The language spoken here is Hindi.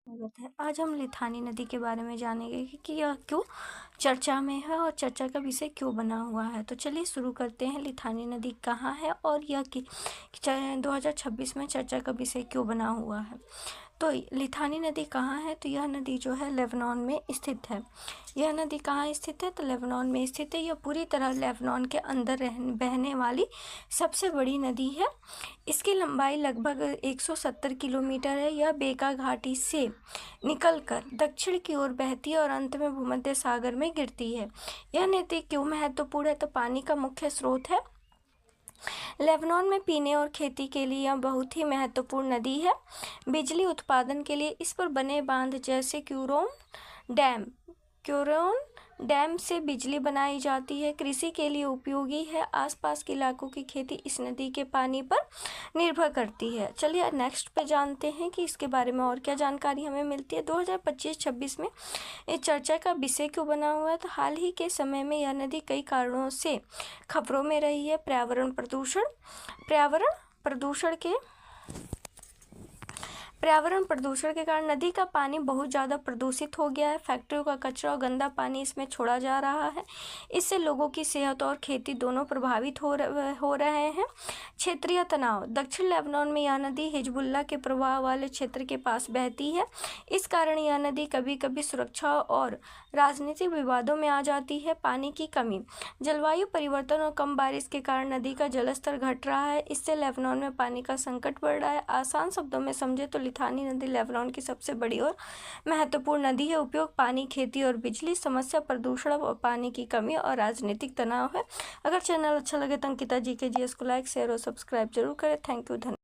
स्वागत है। आज हम लिथानी नदी के बारे में जानेंगे कि यह क्यों चर्चा में है और चर्चा का विषय क्यों बना हुआ है। तो चलिए शुरू करते हैं। लिथानी नदी कहाँ है और यह 2026 में चर्चा का विषय क्यों बना हुआ है। तो लिथानी नदी कहाँ है, तो यह नदी जो है लेबनान में स्थित है। यह नदी कहाँ स्थित है, तो लेबनान में स्थित है। यह पूरी तरह लेबनान के अंदर बहने वाली सबसे बड़ी नदी है। इसकी लंबाई लगभग 170 किलोमीटर है। यह बेका घाटी से निकलकर दक्षिण की ओर बहती है और अंत में भूमध्य सागर में गिरती है। यह नदी क्यों महत्वपूर्ण है, तो पानी का मुख्य स्रोत है। लेबनान में पीने और खेती के लिए यह बहुत ही महत्वपूर्ण नदी है। बिजली उत्पादन के लिए इस पर बने बांध जैसे क्यूरोन डैम से बिजली बनाई जाती है। कृषि के लिए उपयोगी है। आसपास के इलाकों की खेती इस नदी के पानी पर निर्भर करती है। चलिए नेक्स्ट पे जानते हैं कि इसके बारे में और क्या जानकारी हमें मिलती है। 2025-26 में इस चर्चा का विषय क्यों बना हुआ है, तो हाल ही के समय में यह नदी कई कारणों से खबरों में रही है। पर्यावरण प्रदूषण के कारण नदी का पानी बहुत ज़्यादा प्रदूषित हो गया है। फैक्ट्रियों का कचरा और गंदा पानी इसमें छोड़ा जा रहा है। इससे लोगों की सेहत और खेती दोनों प्रभावित हो रहे हैं। क्षेत्रीय तनाव। दक्षिण लेबनान में यह नदी हिजबुल्लाह के प्रभाव वाले क्षेत्र के पास बहती है। इस कारण यह नदी कभी कभी सुरक्षा और राजनीतिक विवादों में आ जाती है। पानी की कमी। जलवायु परिवर्तन और कम बारिश के कारण नदी का जलस्तर घट रहा है। इससे लेबनान में पानी का संकट बढ़ रहा है। आसान शब्दों में समझे तो लिथानी नदी लेबनान की सबसे बड़ी और महत्वपूर्ण नदी है। उपयोग पानी, खेती और बिजली। समस्या प्रदूषण और पानी की कमी और राजनीतिक तनाव है। अगर चैनल अच्छा लगे तो अंकिता जी के जीएस को लाइक, शेयर और सब्सक्राइब जरूर करें। Thank you. धन्यवाद।